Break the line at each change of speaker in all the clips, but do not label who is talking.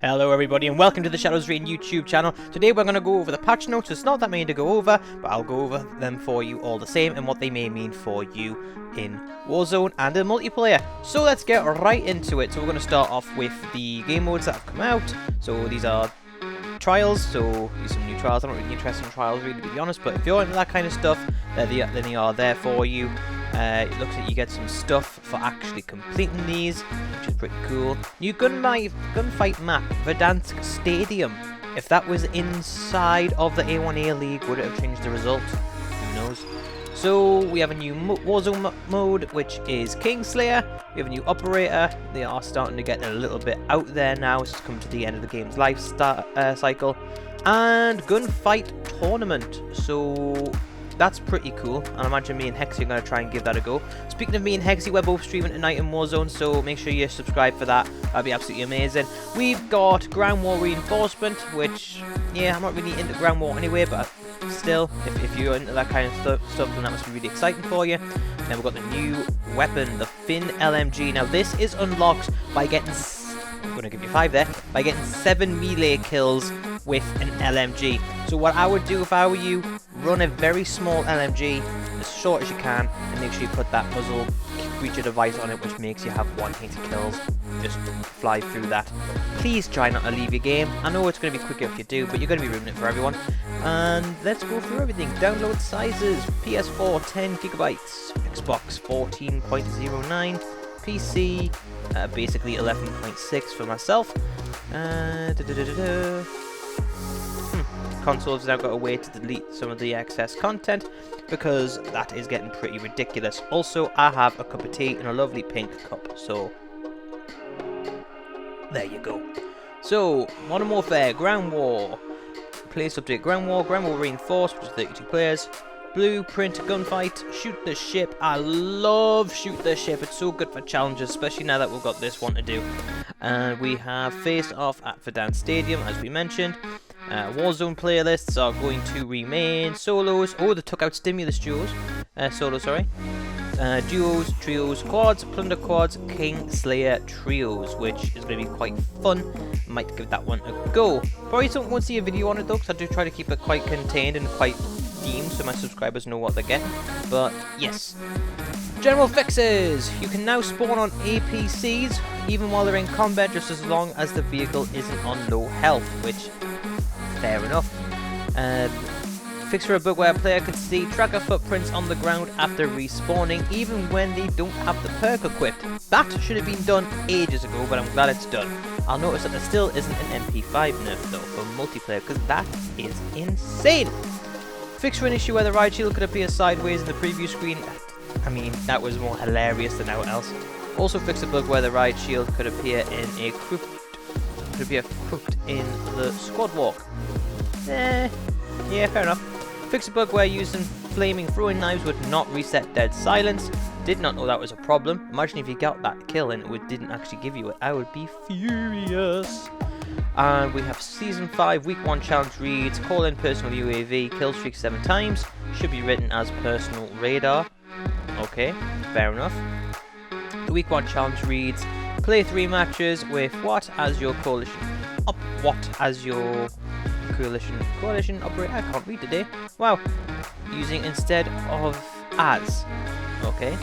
Hello everybody and welcome to the Shadows Rain YouTube channel. Today we're going to go over the patch notes. It's not that many to go over, but I'll go over them for you all the same and what they may mean for you in Warzone and in multiplayer. So let's get right into it. So we're going to start off with the game modes that have come out. So these are trials, so these are some new trials. I'm not really interested in trials really, to be honest, but if you're into that kind of stuff, then they are there for you. It looks like you get some stuff for actually completing these, which is pretty cool. New gunfight map, Verdansk Stadium. If that was inside of the A1A League, would it have changed the result? Who knows? So we have a new Warzone mode, which is Kingslayer. We have a new operator. They are starting to get a little bit out there now. It's come to the end of the game's life cycle. And gunfight tournament. So that's pretty cool, and I imagine me and Hexy are going to try and give that a go. Speaking of me and Hexy, we're both streaming tonight in Warzone, so make sure you subscribe for that. That'd be absolutely amazing. We've got ground war reinforcement, which, yeah, I'm not really into ground war anyway, but still, if you're into that kind of stuff, then that must be really exciting for you. Then we've got the new weapon, the Finn LMG. Now, this is unlocked by getting, I'm going to give you 5 there, by getting 7 melee kills with an LMG. So what I would do if I were you, run a very small LMG, as short as you can, and make sure you put that muzzle breacher device on it, which makes you have 1 hit kills. Just fly through that. Please try not to leave your game. I know it's going to be quicker if you do, but you're going to be ruining it for everyone. And let's go through everything. Download sizes, PS4 10GB, Xbox 14.09, PC basically 11.6 for myself. Consoles now got a way to delete some of the excess content because that is getting pretty ridiculous. Also, I have a cup of tea in a lovely pink cup, so there you go. So, Modern Warfare, Ground War, place update, Ground War Reinforced, which is 32 players. Blueprint, gunfight, shoot the ship. I love shoot the ship. It's so good for challenges, especially now that we've got this one to do. And we have face off at Verdansk Stadium, as we mentioned. Warzone playlists are going to remain. Solos. Oh, they took out stimulus duos. Solos, sorry. Duos, trios, quads, plunder quads, Kingslayer trios, which is going to be quite fun. Might give that one a go. Probably won't see a video on it though, because I do try to keep it quite contained and quite themed so my subscribers know what they're getting. But yes. General fixes! You can now spawn on APCs even while they're in combat, just as long as the vehicle isn't on low health, which, fair enough. Fix for a bug where a player can see tracker footprints on the ground after respawning, even when they don't have the perk equipped. That should have been done ages ago, but I'm glad it's done. I'll notice that there still isn't an Mp5 Nerf though for multiplayer, because that is insane! Fix for an issue where the ride shield could appear sideways in the preview screen. I mean, that was more hilarious than anything else. Also fix a bug where the ride shield could appear in a crooked in the squad walk. Yeah, fair enough. Fix a bug where using flaming throwing knives would not reset dead silence. Did not know that was a problem. Imagine if you got that kill and it didn't actually give you it. I would be furious. And we have Season 5 Week 1 challenge reads, call in personal UAV, kill streak 7 times. Should be written as personal radar. Okay, fair enough. The Week 1 challenge reads, play 3 matches with what as your coalition coalition operator. I can't read today. Wow. Using instead of as. Okay.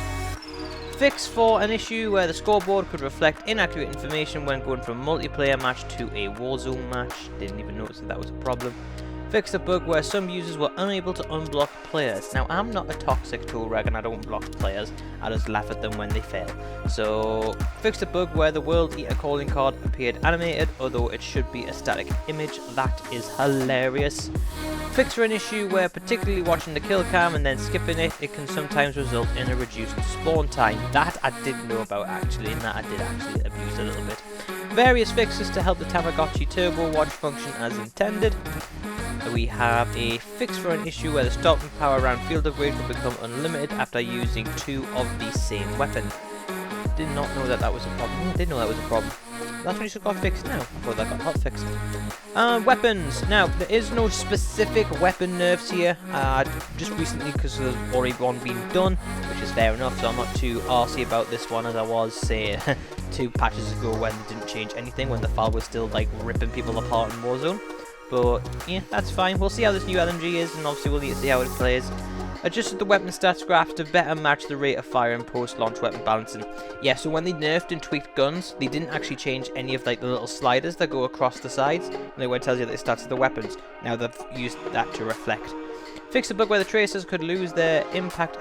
Fix for an issue where the scoreboard could reflect inaccurate information when going from a multiplayer match to a Warzone match. Didn't even notice that was a problem. Fix a bug where some users were unable to unblock players. Now, I'm not a toxic tool rag and I don't block players. I just laugh at them when they fail. So, fix a bug where the World Eater calling card appeared animated, although it should be a static image. That is hilarious. Fix for an issue where particularly watching the kill cam and then skipping it can sometimes result in a reduced spawn time. That I didn't know about actually, and that I did actually abuse a little bit. Various fixes to help the Tamagotchi Turbo Watch function as intended. We have a fix for an issue where the stopping power around field upgrade will become unlimited after using 2 of the same weapon. Did not know that was a problem. I did know that was a problem. That's when you got fixed now. I thought that got hot fixed. Weapons. Now, there is no specific weapon nerfs here. Just recently, because there's already one being done, which is fair enough, so I'm not too arsey about this one as I was, say, 2 patches ago when they didn't change anything, when the file was still, like, ripping people apart in Warzone. But, yeah, that's fine. We'll see how this new LMG is, and obviously we'll need to see how it plays. Adjusted the weapon stats graph to better match the rate of fire and post-launch weapon balancing. Yeah, so when they nerfed and tweaked guns, they didn't actually change any of like the little sliders that go across the sides, and where it tells you the stats of the weapons. Now they've used that to reflect. Fixed a bug where the tracers could lose their impact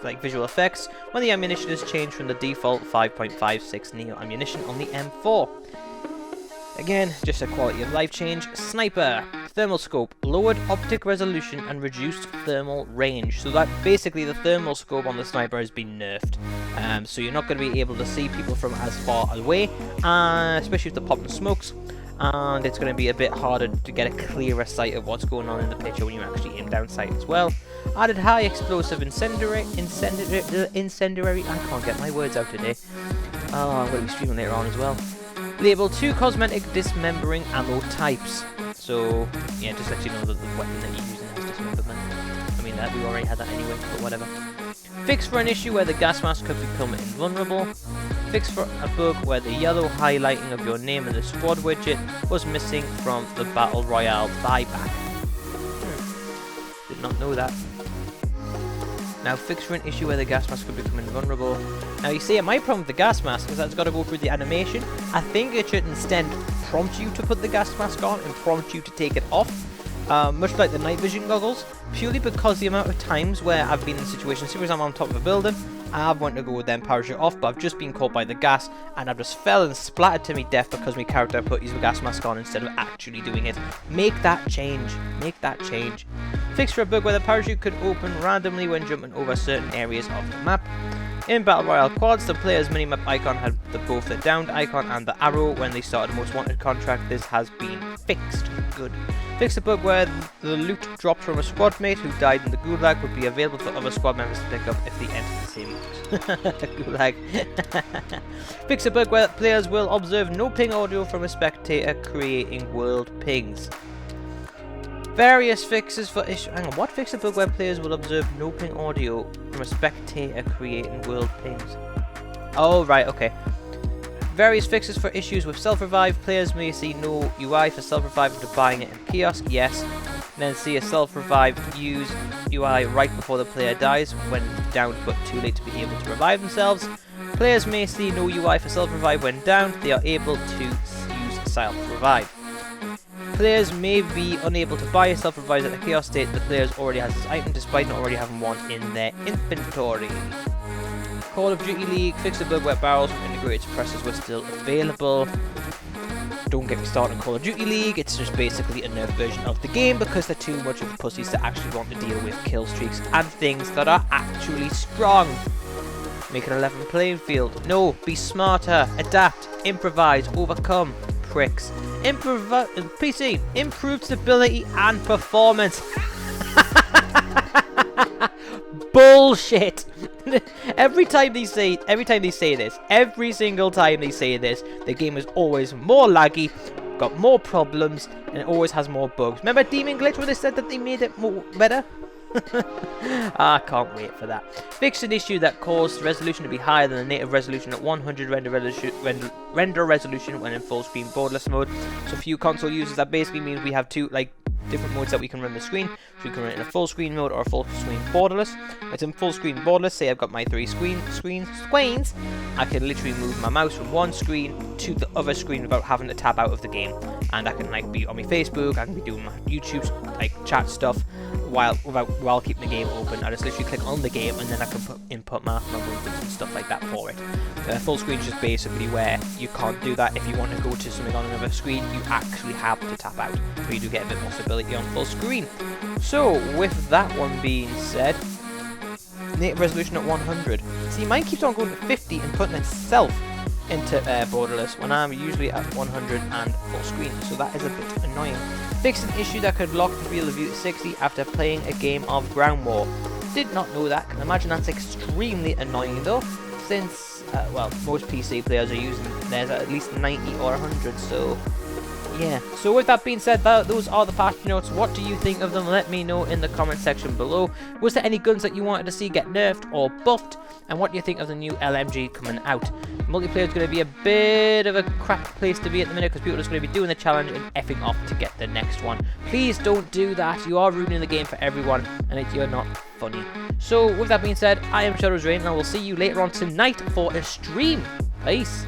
like visual effects when the ammunition is changed from the default 5.56 Neo ammunition on the M4. Again, just a quality of life change. Sniper. Thermal scope. Lowered optic resolution and reduced thermal range. So that basically the thermal scope on the sniper has been nerfed. So you're not going to be able to see people from as far away, especially if they're popping smokes. And it's going to be a bit harder to get a clearer sight of what's going on in the picture when you actually aim down sight as well. Added high explosive incendiary. I can't get my words out today. Oh, I'm going to be streaming later on as well. Label 2 cosmetic dismembering ammo types. So, yeah, just let you know that the weapon that you're using has dismemberment. I mean, we already had that anyway, but whatever. Fix for an issue where the gas mask could become invulnerable. Fix for a bug where the yellow highlighting of your name in the squad widget was missing from the Battle Royale buyback. Did not know that. Now, fix for an issue where the gas mask could become invulnerable. Now, you see, my problem with the gas mask is that it's got to go through the animation. I think it should instead prompt you to put the gas mask on and prompt you to take it off. Much like the night vision goggles. Purely because the amount of times where I've been in situations, say for example, I'm on top of a building, I've wanted to go with them parachute off, but I've just been caught by the gas, and I've just fell and splattered to me death because my character put his gas mask on instead of actually doing it. Make that change. Make that change. Fix for a bug where the parachute could open randomly when jumping over certain areas of the map. In Battle Royale quads, the player's minimap icon had both the downed icon and the arrow when they started a most wanted contract. This has been fixed. Good. Fix a bug where the loot dropped from a squad mate who died in the gulag would be available for other squad members to pick up if they enter the same gulag. Fix a bug where players will observe no ping audio from a spectator creating world pings. Various fixes for issue. Hang on, what fix a bug where players will observe no ping audio from a spectator creating world pings? Oh, right, okay. Various fixes for issues with self-revive. Players may see no UI for self-revive after buying it in kiosk, yes. And then see a self-revive use UI right before the player dies when downed but too late to be able to revive themselves. Players may see no UI for self-revive when downed. They are able to use self-revive. Players may be unable to buy a self-revive at the kiosk state. The player already has this item despite not already having one in their inventory. Call of Duty League, fixed a bug where barrels from integrated suppressors were still available. Don't get me started on Call of Duty League, it's just basically a nerf version of the game because they're too much of pussies to actually want to deal with kill streaks and things that are actually strong. Make an 11 playing field. No, be smarter, adapt, improvise, overcome. Pricks. PC, improved stability and performance. Bullshit. Every single time they say this, the game is always more laggy, got more problems, and it always has more bugs. Remember Demon Glitch where they said that they made it more better? I can't wait for that. Fixed an issue that caused resolution to be higher than the native resolution at 100 render resolution when in full screen borderless mode. So for you console users, that basically means we have two different modes that we can run the screen. So we can run it in a full screen mode or a full screen borderless. It's in full screen borderless. Say I've got my 3 screens. I can literally move my mouse from one screen to the other screen without having to tap out of the game. And I can be on my Facebook. I can be doing my YouTube chat stuff while keeping the game open. I just literally click on the game and then I can input my movements and stuff like that for it. Full screen is just basically where you can't do that. If you want to go to something on another screen, you actually have to tap out, but you do get a bit more stability on full screen. So with that one being said, native resolution at 100. See, mine keeps on going to 50 and putting itself into borderless when I'm usually at 100 and full screen, so that is a bit annoying. Fixed an issue that could lock the field of view to 60 after playing a game of Ground War. Did not know that. Can imagine that's extremely annoying though, since most PC players are using theirs at least 90 or 100, so yeah, so with that being said, those are the patch notes. What do you think of them? Let me know in the comment section below. Was there any guns that you wanted to see get nerfed or buffed? And what do you think of the new LMG coming out? Multiplayer is going to be a bit of a crap place to be at the minute, because people are just going to be doing the challenge and effing off to get the next one. Please don't do that. You are ruining the game for everyone, and you're not funny. So with that being said, I am Shadow's Rain, and I will see you later on tonight for a stream. Peace.